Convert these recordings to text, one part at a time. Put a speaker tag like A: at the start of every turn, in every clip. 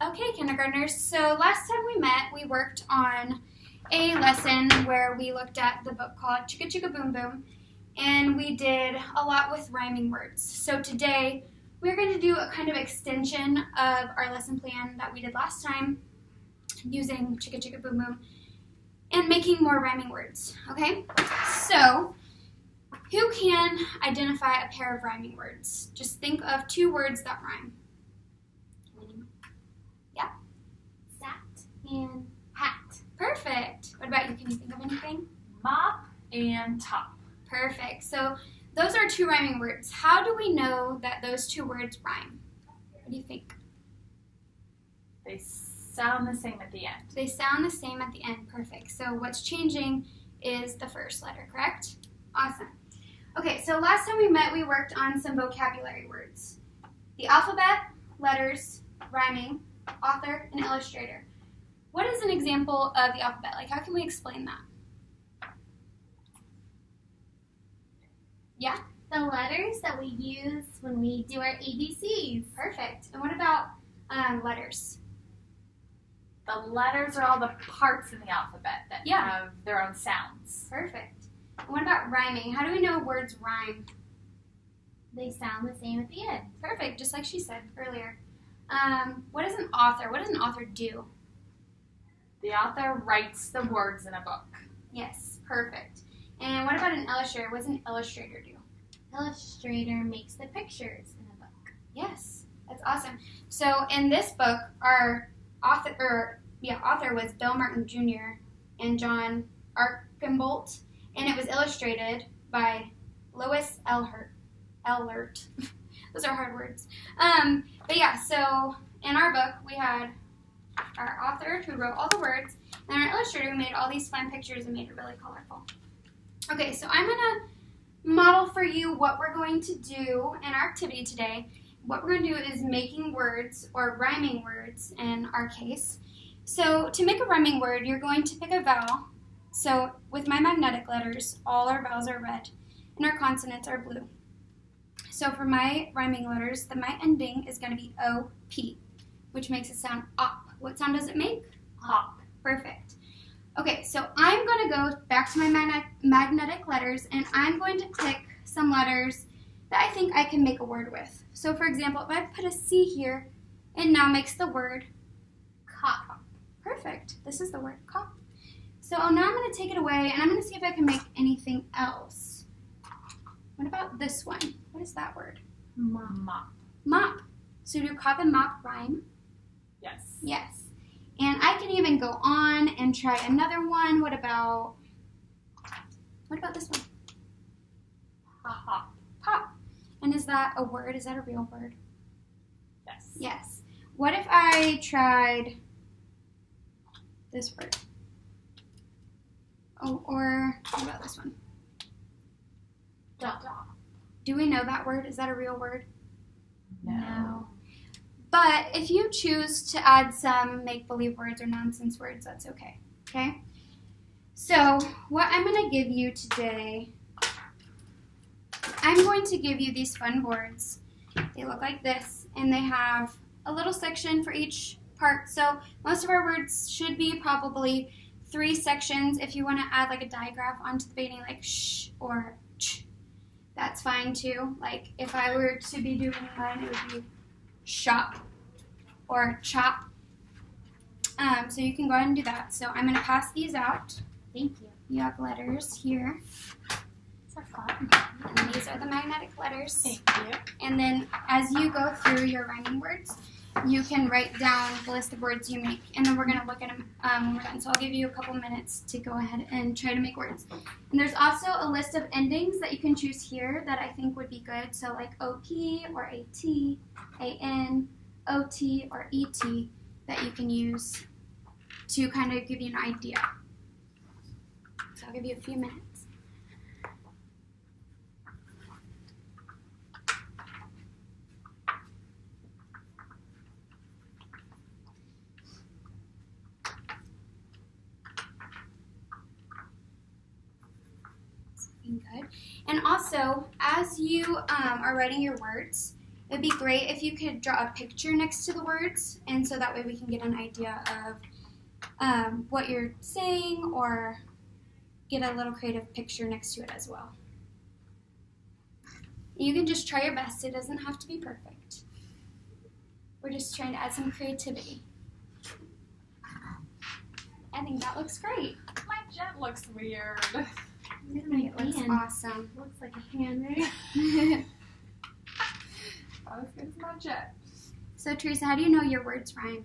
A: Okay, kindergartners, so last time we met, we worked on a lesson where we looked at the book called Chicka Chicka Boom Boom, and we did a lot with rhyming words. So today, we're going to do a kind of extension of our lesson plan that we did last time using Chicka Chicka Boom Boom and making more rhyming words, okay? So, who can identify a pair of rhyming words? Just think of 2 words that rhyme. Yeah?
B: Sat and hat.
A: Perfect. What about you? Can you think of anything?
C: Mop and top.
A: Perfect. So those are 2 rhyming words. How do we know that those 2 words rhyme? What do you think?
C: They sound the same at the end.
A: They sound the same at the end. Perfect. So what's changing is the first letter, correct? Awesome. Okay, so last time we met, we worked on some vocabulary words. The alphabet, letters, rhyming, author, and illustrator. What is an example of the alphabet? Like, how can we explain that? Yeah?
B: The letters that we use when we do our ABCs.
A: Perfect. And what about letters?
C: The letters are all the parts in the alphabet that have their own sounds.
A: Perfect. And what about rhyming? How do we know words rhyme?
B: They sound the same at the end.
A: Perfect, just like she said earlier. What is an author? What does an author do?
C: The author writes the words in a book.
A: Yes, perfect. And what about an illustrator? What does an illustrator do?
B: Illustrator makes the pictures in a book.
A: Yes, that's awesome. So in this book, our author was Bill Martin Jr. and John Archambault, and it was illustrated by Lois Ehlert. Those are hard words. But yeah, so in our book, we had our author who wrote all the words, and our illustrator who made all these fun pictures and made it really colorful. Okay, so I'm going to model for you what we're going to do in our activity today. What we're going to do is making words, or rhyming words in our case. So to make a rhyming word, you're going to pick a vowel. So with my magnetic letters, all our vowels are red, and our consonants are blue. So for my rhyming letters, my ending is going to be O-P, which makes it sound op. What sound does it make?
C: Hop.
A: Perfect. Okay, so I'm going to go back to my magnetic letters, and I'm going to pick some letters that I think I can make a word with. So for example, if I put a C here, it now makes the word cop. Perfect. This is the word cop. So now I'm going to take it away, and I'm going to see if I can make anything else. What about this one? What is that word?
C: Mop.
A: Mop. So do cop and mop rhyme?
C: Yes.
A: Yes. And I can even go on and try another one. What about this one?
C: Pop.
A: Pop. And is that a word? Is that a real word?
C: Yes.
A: Yes. What if I tried this word? Oh, or what about this one?
B: Dot.
A: Do we know that word? Is that a real word?
C: No.
A: But if you choose to add some make-believe words or nonsense words, that's okay. Okay? So what I'm going to give you today, I'm going to give you these fun boards. They look like this, and they have a little section for each part. So most of our words should be probably 3 sections. If you want to add like a digraph onto the beginning, like sh or ch, that's fine too. Like if I were to be doing one, it would be shop or chop. So you can go ahead and do that. So I'm going to pass these out.
B: Thank you.
A: You have letters here.
B: These are fun.
A: And these are the magnetic letters.
C: Thank you.
A: And then as you go through your rhyming words, you can write down the list of words you make. And then we're going to look at them when we're done. So I'll give you a couple minutes to go ahead and try to make words. And there's also a list of endings that you can choose here that I think would be good. So like OP or AT, AN, OT, or ET that you can use to kind of give you an idea. So I'll give you a few minutes. Good. And also, as you are writing your words, It'd be great if you could draw a picture next to the words, and so that way we can get an idea of what you're saying, or get a little creative picture next to it as well. You can just try your best. It doesn't have to be perfect. We're just trying to add some creativity. I think that looks great.
C: My jet looks weird.
A: It looks awesome.
B: Looks like a hand there.
C: Not as good as my jet.
A: So Teresa, how do you know your words rhyme?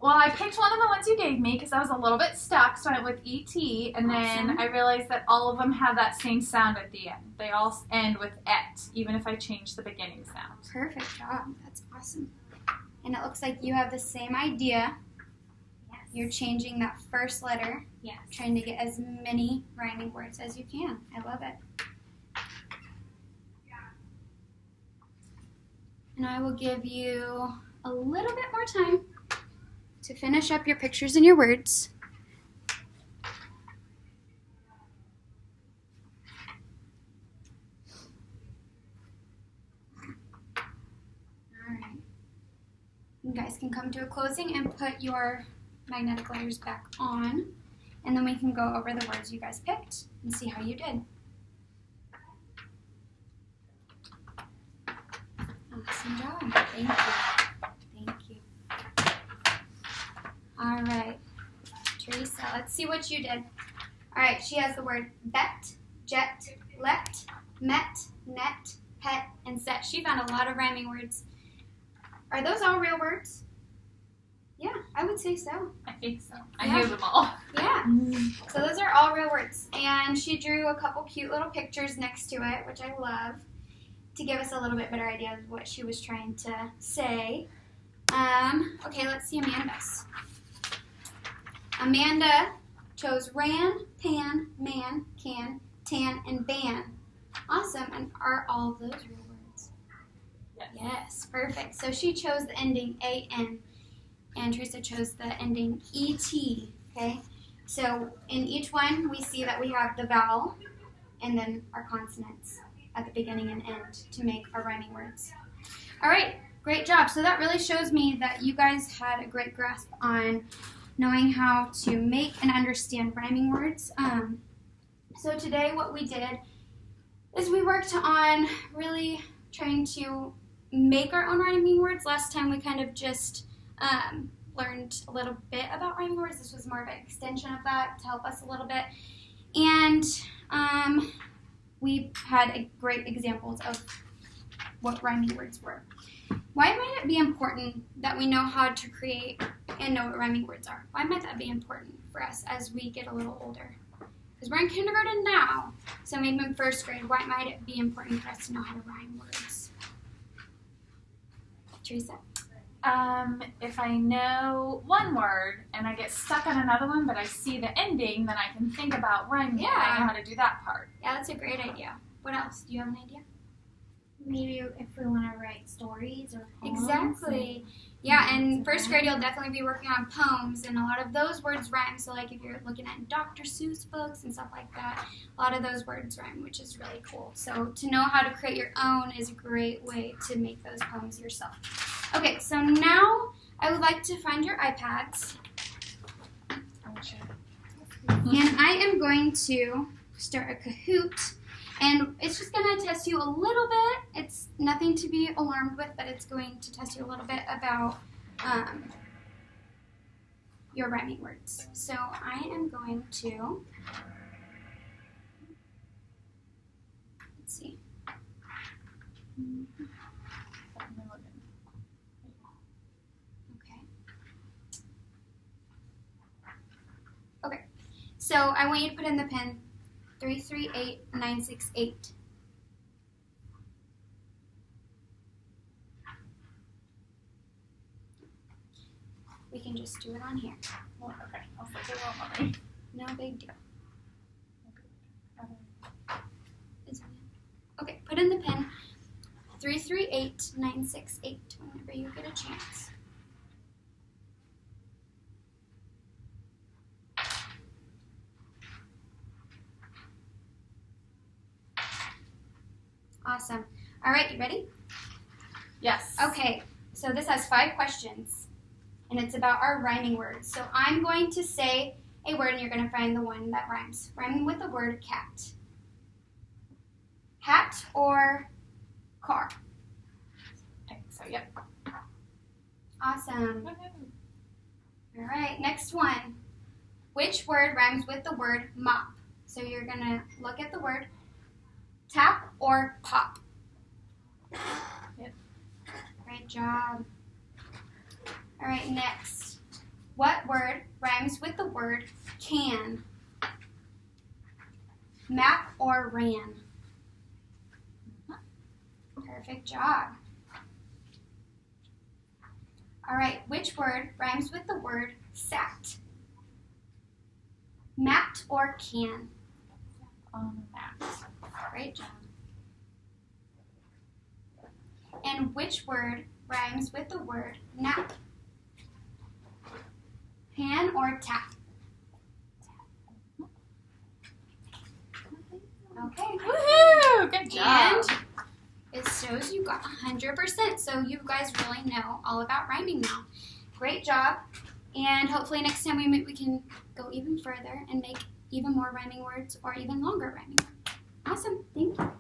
C: Well, I picked one of the ones you gave me because I was a little bit stuck, so I went with E-T, and then
A: Awesome.
C: I realized that all of them have that same sound at the end. They all end with et, even if I change the beginning sound.
A: Perfect job. That's awesome. And it looks like you have the same idea.
B: Yes.
A: You're changing that first letter,
B: Yes.
A: trying to get as many rhyming words as you can. I love it. And I will give you a little bit more time to finish up your pictures and your words. Alright. You guys can come to a closing and put your magnetic letters back on, and then we can go over the words you guys picked and see how you did. Awesome job. Thank you. Thank you. All right. Teresa, let's see what you did. All right, she has the word bet, jet, let, met, net, pet, and set. She found a lot of rhyming words. Are those all real words? Yeah, I would say so.
C: I think so. I
A: Yeah.
C: knew them all.
A: Yeah. So those are all real words. And she drew a couple cute little pictures next to it, which I love, to give us a little bit better idea of what she was trying to say. Okay, let's see Amanda's. Amanda chose ran, pan, man, can, tan, and ban. Awesome. And are all of those real words?
C: Yes.
A: Yes, perfect. So she chose the ending A-N, and Teresa chose the ending E-T, okay? So in each one, we see that we have the vowel and then our consonants at the beginning and end to make our rhyming words. All right, great job. So that really shows me that you guys had a great grasp on knowing how to make and understand rhyming words. So today what we did is we worked on really trying to make our own rhyming words. Last time we kind of just learned a little bit about rhyming words. This was more of an extension of that to help us a little bit. And we had great examples of what rhyming words were. Why might it be important that we know how to create and know what rhyming words are? Why might that be important for us as we get a little older? Because we're in kindergarten now, so maybe in first grade, why might it be important for us to know how to rhyme words? Teresa?
C: If I know one word and I get stuck on another one, but I see the ending, then I can think about rhyming it. I know how to do that part.
A: Yeah, that's a great idea. What else? Do you have an idea?
B: Maybe if we want to write stories or poems.
A: Exactly. Yeah, and first grade you'll definitely be working on poems, and a lot of those words rhyme. So like if you're looking at Dr. Seuss books and stuff like that, a lot of those words rhyme, which is really cool. So to know how to create your own is a great way to make those poems yourself. Okay, so now I would like to find your iPads, and I am going to start a Kahoot. And it's just going to test you a little bit. It's nothing to be alarmed with, but it's going to test you a little bit about your rhyming words. So I am going to, let's see. Okay. So I want you to put in the pen 338968. We can just do it on here.
C: Well, okay. I'll say it won't let me.
A: No big deal. Okay, put in the pen 338968 whenever you get a chance. Awesome. All right, you ready?
C: Yes.
A: Okay, so this has 5 questions, and it's about our rhyming words. So I'm going to say a word, and you're going to find the one that rhymes. Rhyming with the word cat. Hat or car?
C: Okay, so yep.
A: Awesome.
C: Woohoo.
A: All right, next one. Which word rhymes with the word mop? So you're going to look at the word tap or pop.
C: Yep.
A: Great job. All right, next. What word rhymes with the word can? Map or ran? Perfect job. All right, which word rhymes with the word sat? Mapped or can?
C: On the map.
A: Great job. And which word rhymes with the word nap? Pan or tap? Okay.
C: Woohoo! Good job.
A: And it shows you got 100%, so you guys really know all about rhyming now. Great job. And hopefully next time we can go even further and make even more rhyming words or even longer rhyming words. Awesome. Thank you.